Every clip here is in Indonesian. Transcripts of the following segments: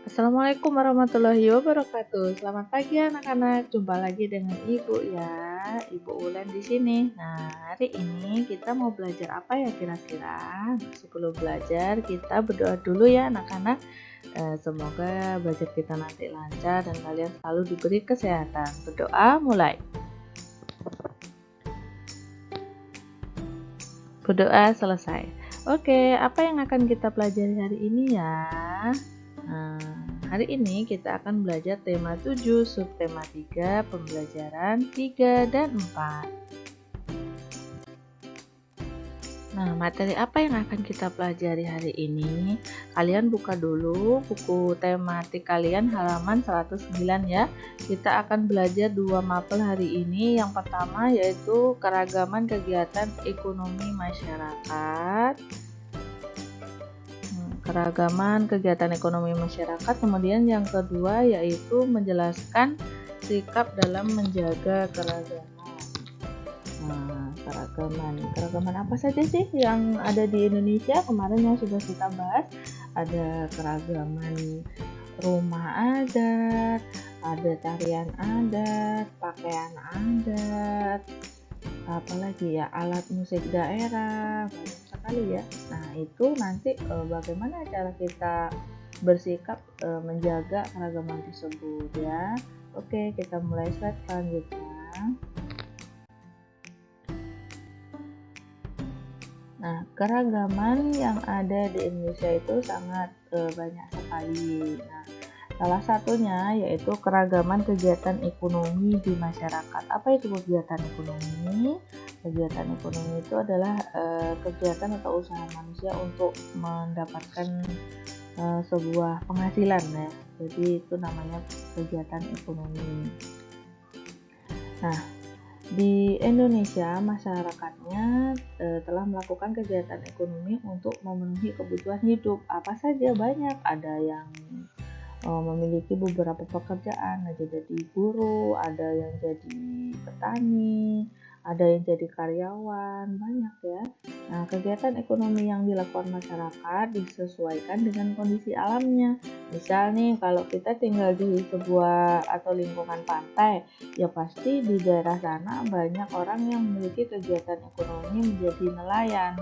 Assalamualaikum warahmatullahi wabarakatuh. Selamat pagi anak-anak. Jumpa lagi dengan Ibu ya. Ibu Ulen di sini. Nah, hari ini kita mau belajar apa ya kira-kira? Sebelum belajar, kita berdoa dulu ya anak-anak. Semoga belajar kita nanti lancar dan kalian selalu diberi kesehatan. Berdoa mulai. Berdoa selesai. Oke, apa yang akan kita pelajari hari ini ya? Nah, hari ini kita akan belajar tema 7, subtema 3, pembelajaran 3 dan 4. Nah, materi apa yang akan kita pelajari hari ini? Kalian buka dulu buku tematik kalian halaman 109 ya. Kita akan belajar 2 mapel hari ini. Yang pertama yaitu keragaman kegiatan ekonomi masyarakat. Keragaman kegiatan ekonomi masyarakat. Kemudian yang kedua yaitu menjelaskan sikap dalam menjaga keragaman. Nah, keragaman apa saja sih yang ada di Indonesia? Kemarin yang sudah kita bahas, ada keragaman rumah adat, ada tarian adat, pakaian adat, apalagi ya, alat musik daerah, banyak sekali ya. Nah, itu nanti bagaimana cara kita bersikap menjaga keragaman tersebut ya. Oke, kita mulai slide selanjutnya. Nah, keragaman yang ada di Indonesia itu sangat banyak sekali. Nah, salah satunya yaitu keragaman kegiatan ekonomi di masyarakat. Apa itu kegiatan ekonomi? Kegiatan ekonomi itu adalah kegiatan atau usaha manusia untuk mendapatkan sebuah penghasilan ya. Jadi itu namanya kegiatan ekonomi. Nah, di Indonesia, masyarakatnya telah melakukan kegiatan ekonomi untuk memenuhi kebutuhan hidup. Apa saja banyak, ada yang memiliki beberapa pekerjaan, ada jadi guru, ada yang jadi petani, ada yang jadi karyawan, banyak ya. Nah, kegiatan ekonomi yang dilakukan masyarakat disesuaikan dengan kondisi alamnya. Misal nih, kalau kita tinggal di sebuah atau lingkungan pantai, ya pasti di daerah sana banyak orang yang memiliki kegiatan ekonomi menjadi nelayan.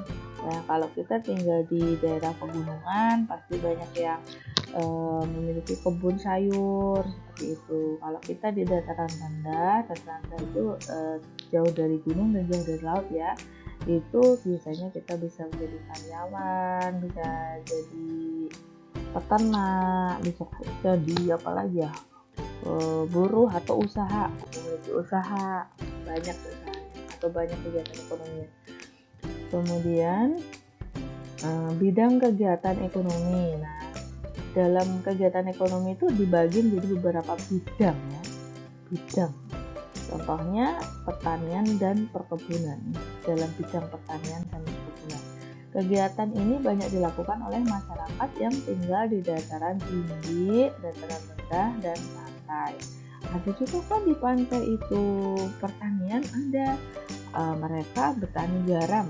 Nah, kalau kita tinggal di daerah pegunungan, pasti banyak yang memiliki kebun sayur seperti itu. Kalau kita di dataran rendah itu jauh dari gunung dan jauh dari laut ya, itu biasanya kita bisa menjadi karyawan, bisa jadi peternak, bisa jadi apa lagi ya, buruh atau usaha, memiliki usaha, banyak usaha atau banyak kegiatan ekonomi. Kemudian bidang kegiatan ekonomi. Nah, dalam kegiatan ekonomi itu dibagi menjadi beberapa bidang ya. Bidang. Contohnya pertanian dan perkebunan. Dalam bidang pertanian dan perkebunan. Kegiatan ini banyak dilakukan oleh masyarakat yang tinggal di dataran tinggi, dataran rendah, dan pantai. Ada juga kan di pantai itu pertanian ada. Mereka bertani garam,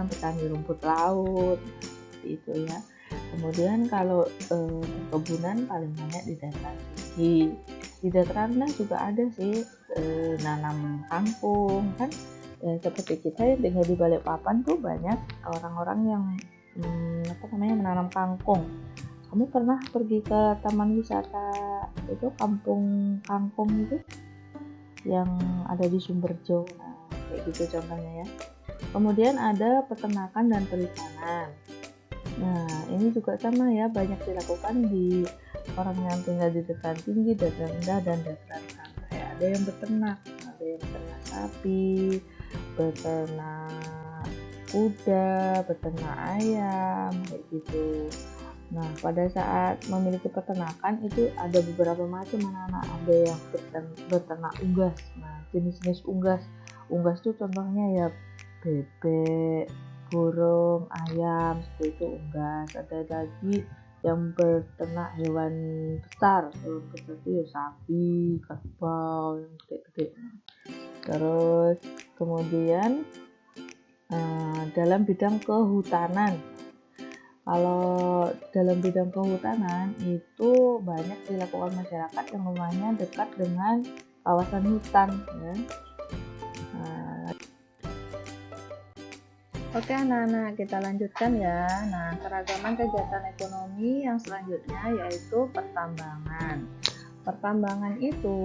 petani rumput laut, seperti itu ya. Kemudian kalau perkebunan paling banyak di dataran tinggi. Di dataran rendah juga ada sih nanam kangkung kan, seperti kita yang tinggal di Balikpapan tuh banyak orang-orang yang menanam kangkung. Kamu pernah pergi ke taman wisata itu kampung kangkung itu yang ada di Sumberjo, nah kayak gitu contohnya ya. Kemudian ada peternakan dan perikanan. Nah, ini juga sama ya, banyak dilakukan di orang yang tinggal di dataran tinggi, dataran rendah, dan dataran pantai. Ada yang beternak sapi, beternak kuda, beternak ayam, kayak gitu. Nah, pada saat memiliki peternakan itu ada beberapa macam anak-anak. Ada yang beternak unggas. Nah, jenis-jenis unggas. Unggas itu contohnya ya bebek, burung, ayam, seperti itu unggas. Ada lagi yang beternak hewan besar. Hewan besar itu ya sapi, kerbau, yang gede-gede. Terus kemudian dalam bidang kehutanan. Kalau dalam bidang kehutanan itu banyak dilakukan masyarakat yang rumahnya dekat dengan kawasan hutan ya. Nah, oke anak-anak, kita lanjutkan ya. Nah, keragaman kegiatan ekonomi yang selanjutnya yaitu pertambangan. Pertambangan itu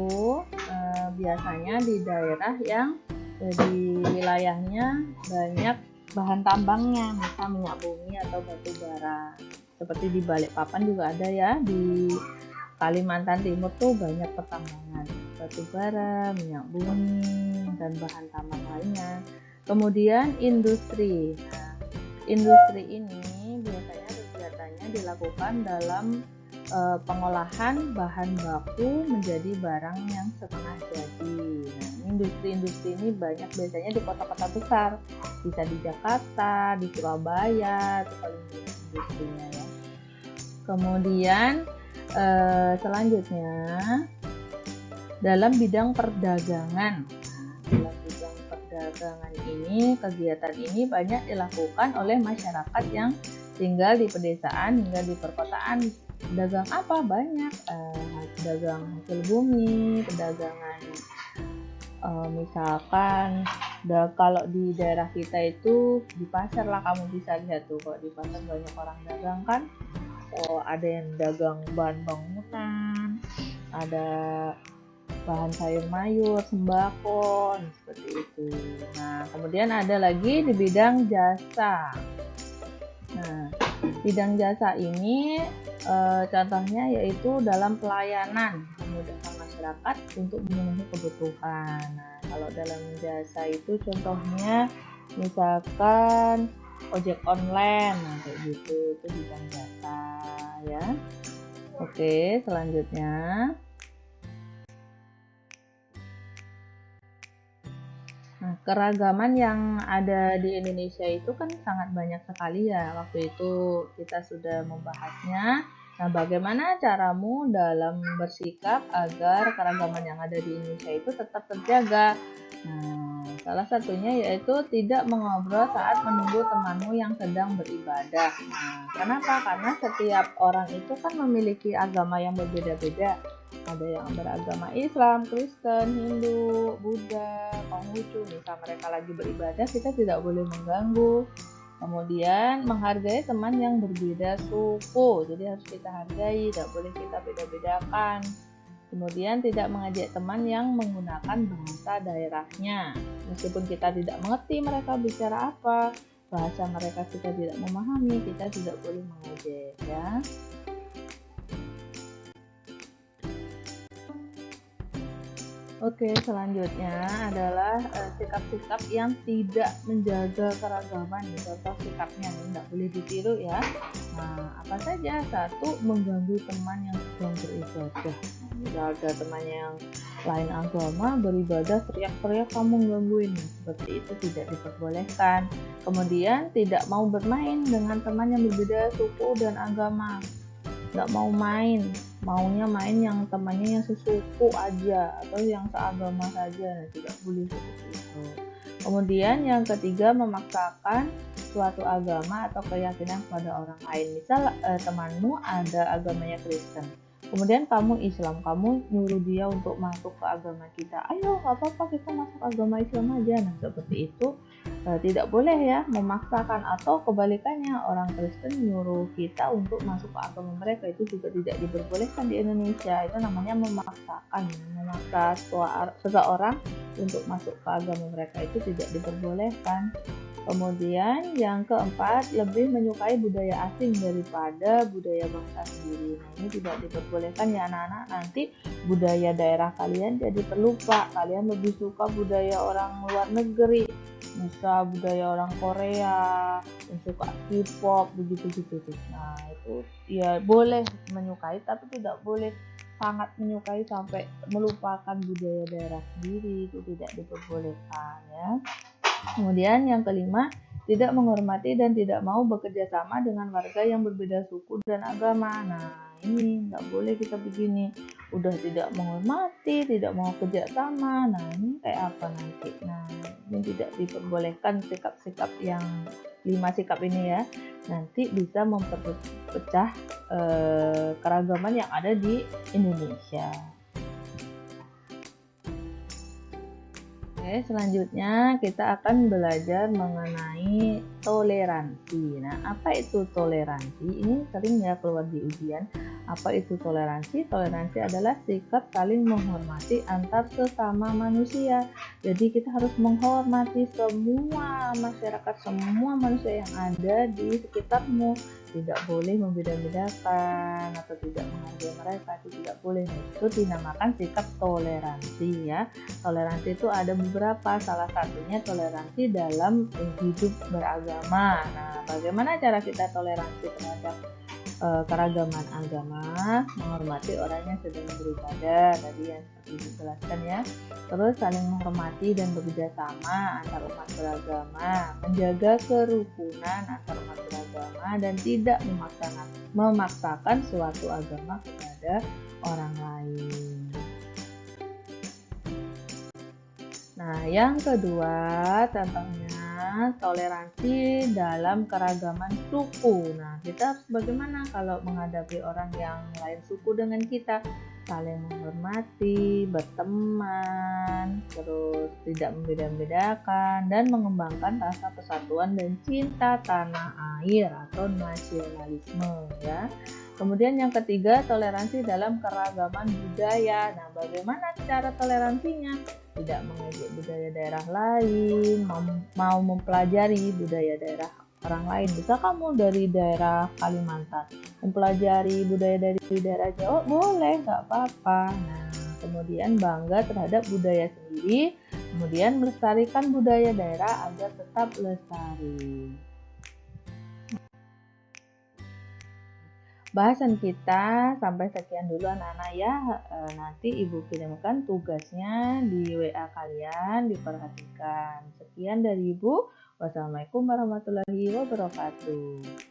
biasanya di daerah yang di wilayahnya banyak bahan tambangnya, misal minyak bumi atau batu bara. Seperti di Balikpapan juga ada ya, di Kalimantan Timur tuh banyak pertambangan batu bara, minyak bumi, dan bahan tambang lainnya. Kemudian industri. Nah, industri ini biasanya kegiatannya dilakukan dalam pengolahan bahan baku menjadi barang yang setengah jadi. Nah, industri-industri ini banyak biasanya di kota-kota besar, bisa di Jakarta, di Surabaya, itu paling banyak industrinya ya. Kemudian selanjutnya dalam bidang perdagangan. Dalam bidang perdagangan ini, kegiatan ini banyak dilakukan oleh masyarakat yang tinggal di pedesaan hingga di perkotaan. Pedagang apa? Banyak. Pedagang hasil bumi, pedagangan misalkan kalau di daerah kita itu di pasar lah, kamu bisa lihat tuh, kalau di pasar banyak orang dagang kan. Ada yang dagang bahan bangunan, ada bahan sayur mayur, sembako, seperti itu. Nah, kemudian ada lagi di bidang jasa. Nah, bidang jasa ini contohnya yaitu dalam pelayanan, memudahkan masyarakat untuk memenuhi kebutuhan. Nah, kalau dalam jasa itu contohnya misalkan ojek online, nah kayak gitu, itu bidang jasa ya. Oke, selanjutnya nah, keragaman yang ada di Indonesia itu kan sangat banyak sekali ya. Waktu itu kita sudah membahasnya. Nah, bagaimana caramu dalam bersikap agar keragaman yang ada di Indonesia itu tetap terjaga? Nah, salah satunya yaitu tidak mengobrol saat menunggu temanmu yang sedang beribadah. Nah, kenapa? Karena setiap orang itu kan memiliki agama yang berbeda-beda. Ada yang beragama Islam, Kristen, Hindu, Buddha, Konghucu. Misal mereka lagi beribadah, kita tidak boleh mengganggu. Kemudian menghargai teman yang berbeda suku, jadi harus kita hargai, tidak boleh kita beda-bedakan. Kemudian tidak mengajak teman yang menggunakan bahasa daerahnya, meskipun kita tidak mengerti mereka bicara apa, bahasa mereka kita tidak memahami, kita tidak boleh mengajak ya. Oke, selanjutnya adalah sikap-sikap yang tidak menjaga keragaman. Contoh sikapnya tidak boleh ditiru ya. Nah, apa saja? Satu, mengganggu teman yang sedang beribadah. Nah, ada temannya yang lain agama beribadah, teriak-teriak kamu gangguin. Seperti itu tidak diperbolehkan. Kemudian tidak mau bermain dengan teman yang berbeda suku dan agama. Nggak mau main, maunya main yang temannya yang sesuku aja atau yang seagama saja, tidak boleh seperti itu. Kemudian yang ketiga, memaksakan suatu agama atau keyakinan kepada orang lain. Misal temanmu ada agamanya Kristen, kemudian kamu Islam, kamu nyuruh dia untuk masuk ke agama kita, ayo nggak apa-apa kita masuk agama Islam aja. Nah, seperti itu tidak boleh ya, memaksakan. Atau kebalikannya, orang Kristen nyuruh kita untuk masuk ke agama mereka, itu juga tidak diperbolehkan di Indonesia. Itu namanya memaksakan, memaksa seseorang untuk masuk ke agama mereka, itu tidak diperbolehkan. Kemudian yang keempat, lebih menyukai budaya asing daripada budaya bangsa sendiri. Nah, ini tidak diperbolehkan ya anak-anak, nanti budaya daerah kalian jadi terlupa. Kalian lebih suka budaya orang luar negeri, misal budaya orang Korea, yang suka K-pop, begitu-gitu. Nah, itu ya boleh menyukai, tapi tidak boleh sangat menyukai sampai melupakan budaya daerah sendiri, itu tidak diperbolehkan ya. Kemudian yang kelima, tidak menghormati dan tidak mau bekerja sama dengan warga yang berbeda suku dan agama. Nah, ini nggak boleh kita begini. Udah tidak menghormati, tidak mau kerja sama. Nah, ini kayak apa nanti? Nah, ini tidak diperbolehkan sikap-sikap yang 5 sikap ini ya. nanti bisa memperpecah keragaman yang ada di Indonesia. Oke, selanjutnya kita akan belajar mengenai toleransi. Nah, apa itu toleransi? Ini sering ya keluar di ujian. Apa itu toleransi? Toleransi adalah sikap saling menghormati antar sesama manusia. Jadi kita harus menghormati semua masyarakat, semua manusia yang ada di sekitarmu. Tidak boleh membeda-bedakan atau tidak menghargai mereka, itu tidak boleh. Itu dinamakan sikap toleransi ya. Toleransi itu ada beberapa, salah satunya toleransi dalam hidup beragama. Nah, bagaimana cara kita toleransi terhadap keragaman agama? Menghormati orang yang sedang beribadah, tadi yang seperti dijelaskan ya. Terus saling menghormati dan bekerja sama antar umat beragama, menjaga kerukunan antar umat beragama, dan tidak memaksakan suatu agama kepada orang lain. Nah, yang kedua contohnya toleransi dalam keragaman suku. Nah, kita harus bagaimana kalau menghadapi orang yang lain suku dengan kita? Saling menghormati, berteman, terus tidak membeda-bedakan, dan mengembangkan rasa persatuan dan cinta tanah air atau nasionalisme ya. Kemudian yang ketiga, toleransi dalam keragaman budaya. Nah, bagaimana cara toleransinya? Tidak mengejek budaya daerah lain, mau mempelajari budaya daerah orang lain. Bisa kamu dari daerah Kalimantan mempelajari budaya dari daerah Jawa, boleh, nggak apa-apa. Nah, kemudian bangga terhadap budaya sendiri, kemudian melestarikan budaya daerah agar tetap lestari. Bahasan kita sampai sekian dulu anak-anak ya. Nanti Ibu kirimkan tugasnya di WA kalian, diperhatikan. Sekian dari Ibu. Wassalamualaikum warahmatullahi wabarakatuh.